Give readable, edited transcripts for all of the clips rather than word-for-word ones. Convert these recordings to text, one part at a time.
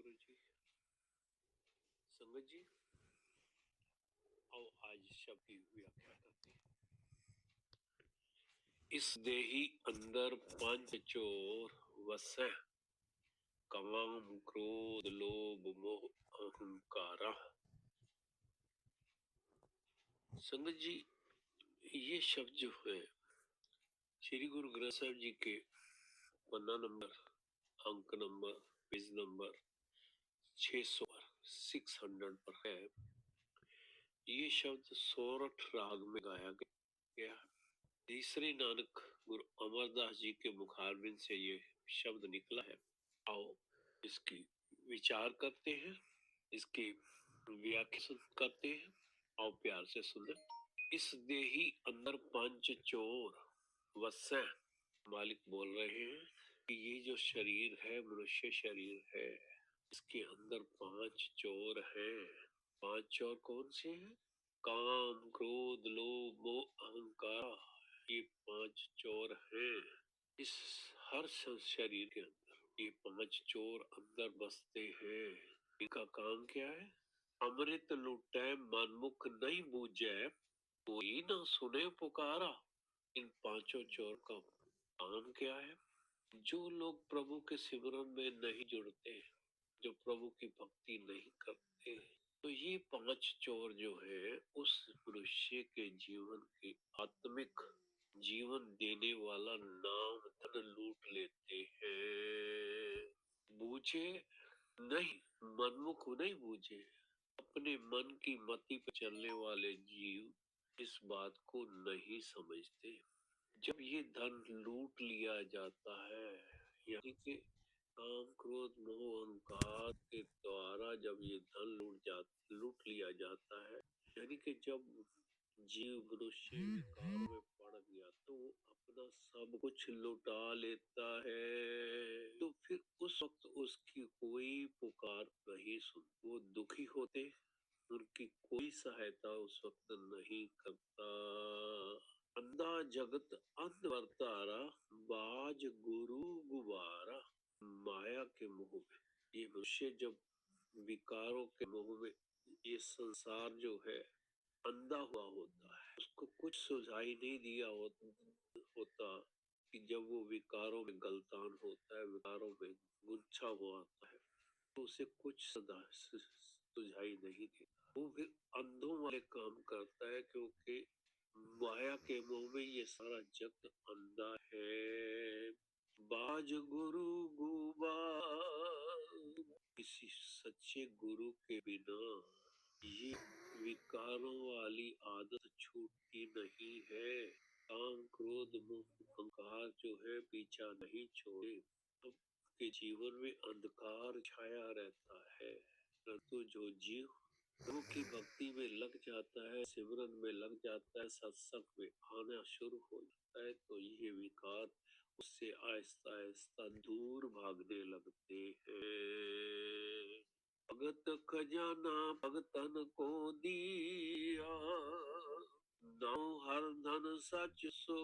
गुरु जी। संगत जी, आओ आज शब्द की व्याख्या करते हैं। इस देही अंदर पांच चोर वसै, काम क्रोध लोभ मोह अहंकारा। संगत जी, ये शब्द जो है श्री गुरु ग्रंथ साहिब जी के पन्ना नंबर, अंक नंबर, पेज नंबर 600 पर है। ये शब्द सोरठ राग में गाया गया। तीसरे नानक गुरु अमरदास जी के मुखारबिंद से ये शब्द निकला है। आओ इसकी विचार करते हैं, इसकी व्याख्या करते हैं। आओ प्यार से सुने। इस देही अंदर पंच चोर वसै। मालिक बोल रहे हैं कि ये जो शरीर है, मनुष्य शरीर है, इसके अंदर पांच चोर हैं। पांच चोर कौन से हैं? काम क्रोध लोभ मोह अहंकार। ये पांच चोर हैं इस हर शरीर के अंदर। ये पांच चोर अंदर बसते हैं। इनका काम क्या है? अमृत लुटै मनमुख नहीं बूझै, कोई ना सुने पुकारा। इन पांचों चोर का काम क्या है? जो लोग प्रभु के सिमरन में नहीं जुड़ते, जो प्रभु की भक्ति नहीं करते, तो ये पांच चोर जो है उस मनुष्य के जीवन की आत्मिक जीवन देने वाला नाम धन लूट लेते हैं। बूझे नहीं, मनमुख नहीं बूझे, अपने मन की मति पर चलने वाले जीव इस बात को नहीं समझते। जब ये धन लूट लिया जाता है, यानी कि काम क्रोध मोह अहंकार के द्वारा जब ये धन लूट लिया जाता है, यानी कि जब जीव मनुष्य विकार में पड़ गया तो वो अपना सब कुछ लुटा लेता है। तो फिर उस वक्त उसकी कोई पुकार नहीं सुन। वो दुखी होते, उनकी कोई सहायता उस वक्त नहीं करता। अंधा जगत अंध वर्तारा, बाज गुरु गुबारा। माया के मोह में ये मनुष्य जब विकारों के मोह में, ये संसार जो है अंधा हुआ होता है, उसको कुछ सुझाई नहीं दिया होता कि जब वो विकारों में गलतान होता है, विकारों में गुच्छा हुआ होता है, तो उसे कुछ सुझाई नहीं देता। वो फिर अंधों वाले काम करता है, क्योंकि माया के मोह में ये सारा जग अंधा है। बाज गुरु गुबार, किसी सच्चे गुरु के बिना ये विकारों वाली आदत छूटती नहीं है। काम क्रोध मोह अहंकार जो है पीछा नहीं छोड़े, तो के जीवन में अंधकार छाया रहता है। परंतु जो जीव प्रभु की भक्ति में लग जाता है, सिमरन में लग जाता है, सत्संग में आना शुरू हो जाता है, तो ये विकार उससे आहिस्ता आहिस्ता दूर भागने लगते हैं। भगत खजाना भगतन को दिया, नाम हर धन सच सो।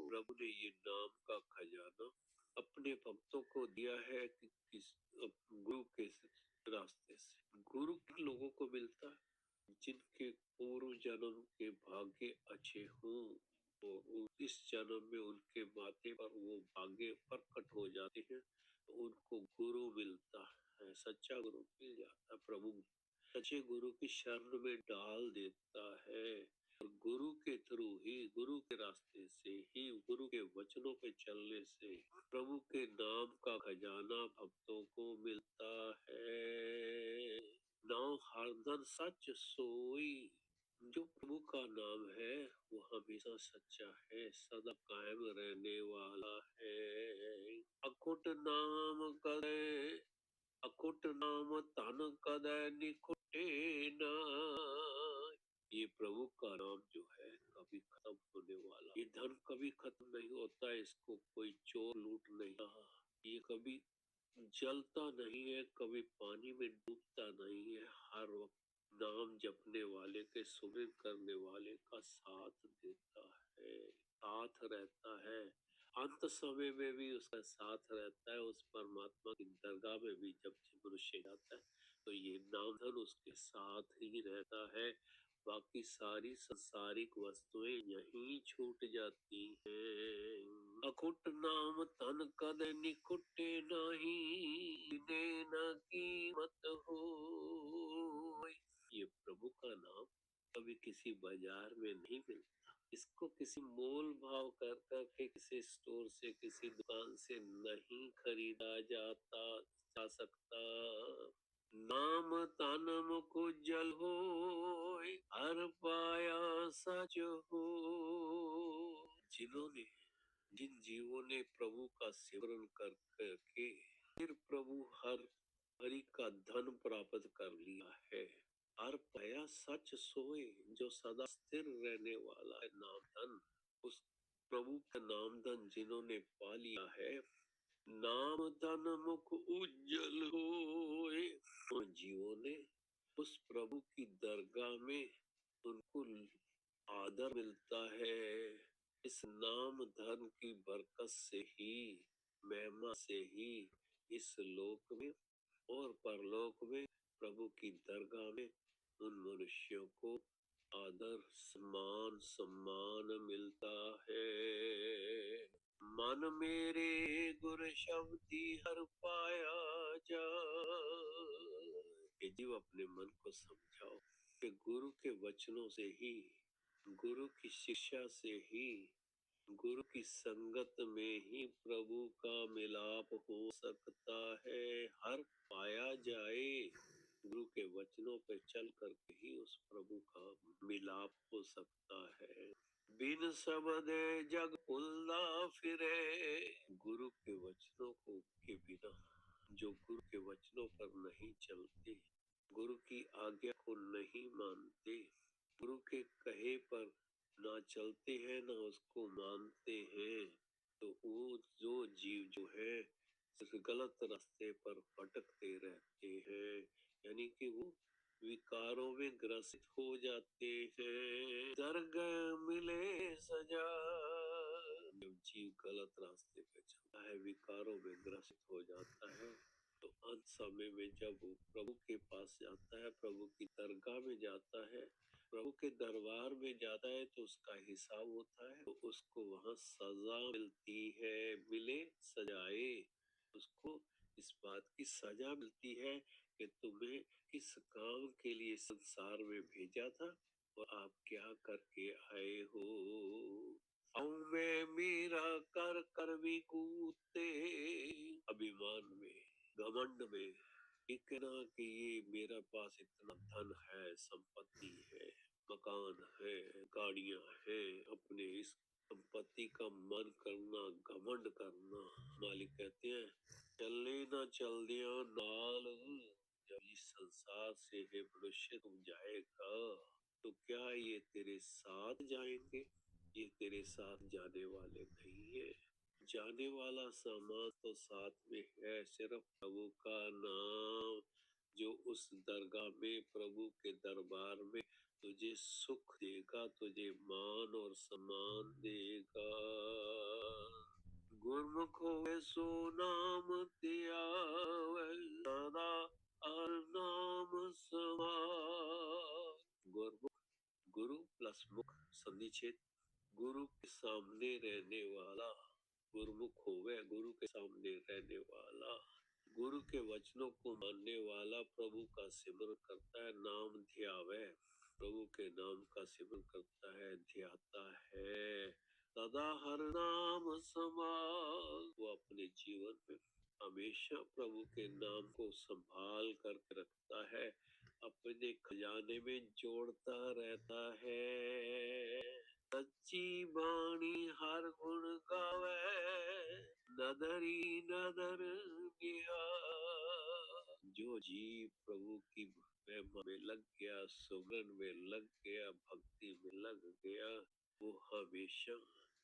प्रभु ने ये नाम का खजाना अपने भक्तों को दिया है कि किस गुरु के रास्ते से। गुरु लोगों को मिलता है जिनके पूर्व जन्म के भाग्य अच्छे हों, तो इस जन्म में उनके माथे पर वो भाग्य प्रकट हो जाते हैं, तो उनको गुरु मिलता है, सच्चा गुरु मिल जाता है। प्रभु सच्चे गुरु की शरण में डाल देता है, और गुरु के थ्रू ही, गुरु के रास्ते से ही, गुरु के वचनों पे चलने से प्रभु के नाम का खजाना भक्तों को मिलता है। नाम हरदम सच सोई, जो प्रभु का नाम है वो हमेशा सच्चा है, सदा कायम रहने वाला है। अकुट नाम करे, अकुट नाम तन कदै निकुटे ना। ये प्रभु का नाम जो है कभी खत्म होने वाला, ये धन कभी खत्म नहीं होता, इसको कोई चोर लूट नहीं रहा। ये कभी जलता नहीं है, कभी पानी में डूबता नहीं है। हर वक्त नाम जपने वाले के, सुमिरन करने वाले का साथ देता है, साथ रहता है। अंत समय में भी उसका साथ रहता है। उस परमात्मा की दरगाह में भी जब मनुष्य जाता है तो ये नाम धन उसके साथ ही रहता है। बाकी सारी संसारिक वस्तुएं यहीं छूट जाती हैं। अखुट नाम तन कद निकुटे नहीं, ने न कीमत हो। ये प्रभु का नाम कभी किसी बाजार में नहीं मिलता। इसको किसी मोल भाव कर करके किसी स्टोर से किसी दुकान से नहीं खरीदा जा सकता। नाम तन मुख उज्जल हो, हर पाया सच हो। जिन जीवों ने प्रभु का सिमरन कर करके फिर प्रभु हरि का धन प्राप्त कर लिया है। हर पाया सच सोए, जो सदा स्थिर रहने वाला है नाम धन। उस प्रभु का नाम धन जिन्होंने पा लिया है, नाम धन मुख उज्जवल होए, उन जीवों ने उस प्रभु की दरगाह में उनको आदर मिलता है। इस नाम धन की बरकत से ही, महिमा से ही इस लोक में और परलोक में प्रभु की दरगाह में उन मनुष्यों को आदर सम्मान मिलता है। मन मेरे गुर शब्दी हर पाया जाए। जीव अपने मन को समझाओ कि गुरु के वचनों से ही, गुरु की शिक्षा से ही, गुरु की संगत में ही प्रभु का मिलाप हो सकता है। हर पाया जाए, गुरु के वचनों पे चल करके ही उस प्रभु का मिलाप हो सकता है। बिन शब्द जग फुल्ला फिरे, गुरु के वचनों को के बिना जो गुरु के वचनों पर नहीं चलते, गुरु की आज्ञा को नहीं मानते, गुरु के कहे पर ना चलते हैं ना उसको मानते हैं, तो वो जो जीव जो है गलत रास्ते पर भटकते रहते हैं। यानी कि वो विकारों में ग्रसित हो जाते हैं। दरगाह मिले सजा, जब जीव गलत रास्ते पे चलता है, विकारों में ग्रसित हो जाता है, तो अंत समय में जब वो प्रभु के पास जाता है, प्रभु की दरगाह में जाता है, प्रभु के दरबार में जाता है, तो उसका हिसाब होता है, तो उसको वहां सजा मिलती है। मिले सजाए, उसको इस बात की सजा मिलती है कि तुम्हें किस काम के लिए संसार में भेजा था और आप क्या करके आए हो। मैं मेरा कर कर भी कूदते, अभिमान में, घमंड में, इतना कि ये मेरे पास इतना धन है, संपत्ति है, मकान है, गाड़ियां है, अपने इस संपत्ति का मन करना, घमंड करना। मालिक कहते हैं चले ना चल दिया नाल, जब इस संसार से हे मनुष्य तुम जाएगा तो क्या ये तेरे साथ जाएंगे? ये तेरे साथ जाने वाले नहीं है। जाने वाला सामान तो साथ में है, सिर्फ प्रभु का नाम, जो उस दरगाह में, प्रभु के दरबार में तुझे सुख देगा, तुझे मान और सम्मान देगा। गुरमुख होवे सो नाम त्यावै, सदा हर नाम समार। गुरमुख, गुरु प्लस मुख संधिच्छेद, गुरु के सामने रहने वाला, गुरुमुख होवे, गुरु के सामने रहने वाला, गुरु के वचनों को मानने वाला प्रभु का सिमरन करता है, नाम ध्यावे, प्रभु के नाम का सिमरन करता है, ध्याता है, सदा हर नाम समाल। वो अपने जीवन में हमेशा प्रभु के नाम को संभाल कर रखता है, अपने खजाने में जोड़ता रहता है। सच्ची बाणी हर गुण गावे, नदरी नदर निहार। जो जीव प्रभु की महिमा में लग गया, सुमरन में लग गया, भक्ति में लग गया, वो हमेशा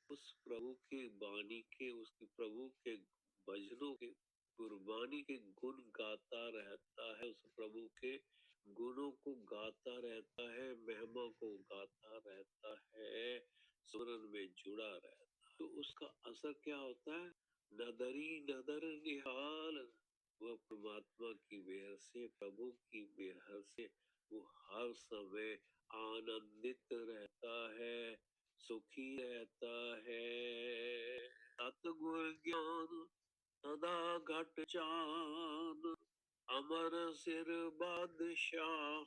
उस प्रभु के बानी के, उसके प्रभु के भजनों के, कुर्बानी के गुण गाता रहता है, उस प्रभु के गुणों को गाता रहता है, महिमा को गाता रहता है, सुमरन में जुड़ा रहता तो उसका असर क्या होता है? नदरी नदर निहाल, वह परमात्मा की मेहर से, प्रभु की मेहर से वो हर समय आनंदित रहता है, सुखी रहता है। सतगुर ज्ञान सदा घट चान, अमर सिर बादशाह।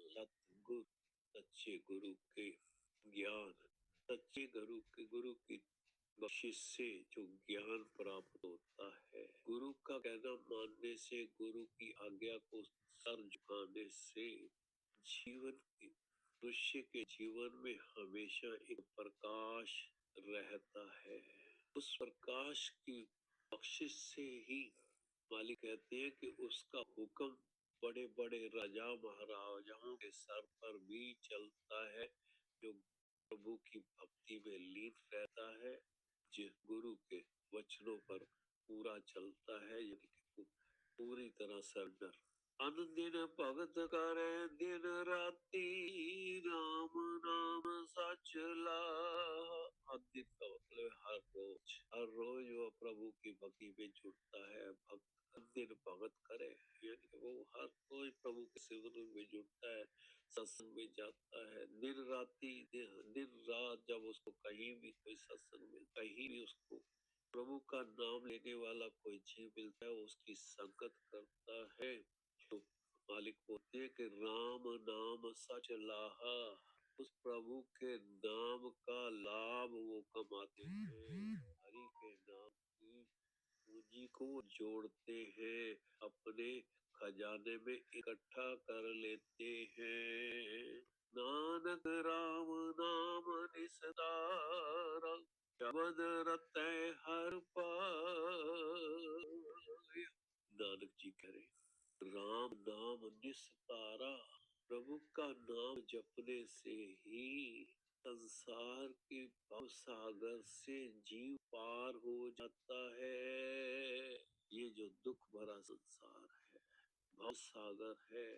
सतगुरु, सच्चे गुरु के ज्ञान, सच्चे गुरु की बख्शिश से जो ज्ञान प्राप्त होता है, गुरु का कहना मानने से, गुरु की आज्ञा को सर झुकाने से जीवन की, मनुष्य के जीवन में हमेशा एक प्रकाश रहता है। उस प्रकाश की बख्शिश से ही मालिक कहते हैं कि उसका हुक्म बड़े बड़े राजा महाराजाओं के सर पर भी चलता है, जो प्रभु की भक्ति में लीन रहता है, जो गुरु के वचनों पर पूरा चलता है, यानी कि पूरी तरह सरेंडर। अनुदिन भगत करे दिन राती, राम नाम सच हर दिन का मतलब हर रोज वो प्रभु की भक्ति में जुड़ता है। भक्त दिन भगत करे, यानी कि वो हर रोज प्रभु के सिमरन में जुड़ता है, सत्संग में जाता है। दिन रात जब उसको कहीं भी कोई सत्संग में, कहीं भी उसको प्रभु का नाम लेने वाला कोई जीव मिलता है, उसकी संगत करता है, तो मालिक बोलते हैं कि राम नाम सच लाहा, उस प्रभु के नाम का लाभ वो कमाते हैं, हरि के नाम की पूंजी को जोड़ते हैं, अपने खजाने में इकट्ठा कर लेते हैं। नानक राम नाम निस्तारा, शब्द रतै हर पाय। नानक जी कह रहे राम नाम निस्तारा, प्रभु का नाम जपने से ही संसार के भव सागर से जीव पार हो जाता है। ये जो दुख भरा संसार है, भव सागर है,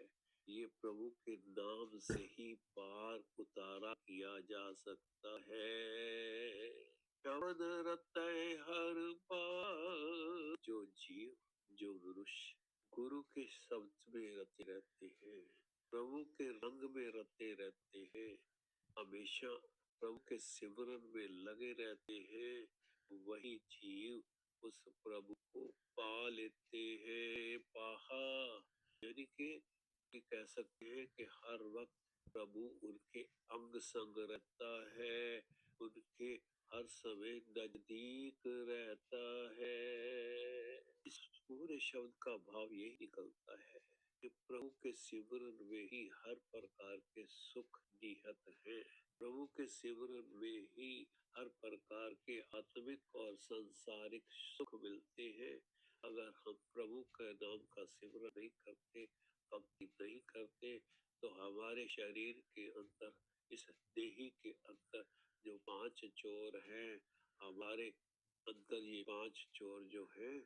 ये प्रभु के नाम से ही पार उतारा किया जा सकता है। शब्द रतै हर पार, जो जीव, जो मनुष्य गुरु के शब्द में रते रहते हैं, प्रभु के रंग में रते रहते हैं, हमेशा प्रभु के सिमरन में लगे रहते हैं, वही जीव उस प्रभु को पा लेते हैं। पाहा, यानी कि कह सकते हैं कि हर वक्त प्रभु उनके अंग संग रहता है, उनके हर समय नजदीक रहता है। इस पूरे शब्द का भाव यही निकलता है कि प्रभु के सिमरन में ही हर प्रकार के सुख निहित है, प्रभु के सिमरन में ही हर प्रकार के आत्मिक और सांसारिक सुख मिलते हैं। अगर हम प्रभु के नाम का सिमरन नहीं करते, भक्ति नहीं करते, तो हमारे शरीर के अंदर, इस देही के अंदर जो 5 चोर हैं, हमारे अंदर ये 5 चोर जो हैं,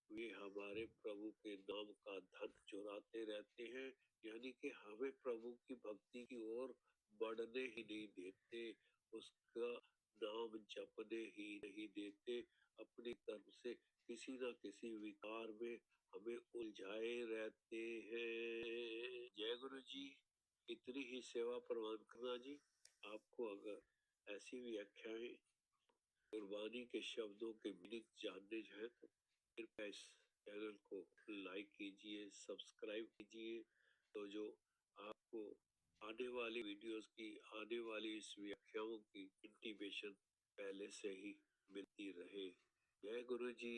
वे हमारे प्रभु के नाम का धन चुराते रहते हैं, यानी कि हमें प्रभु की भक्ति की ओर बढ़ने ही नहीं देते, उसका नाम जपने ही नहीं देते, अपनी तरफ से किसी न किसी विकार में हमें उलझाए रहते हैं। जय गुरु जी। इतनी ही सेवा प्रवान करना जी। आपको अगर ऐसी व्याख्याएं, गुरबानी के शब्दों के मीनिंग जानने हैं तो कृपया इस चैनल को लाइक कीजिए, सब्सक्राइब कीजिए, तो जो आपको आने वाली वीडियोस की, आने वाली इस व्याख्याओं की इंटीमेशन पहले से ही मिलती रहे। जय गुरु जी।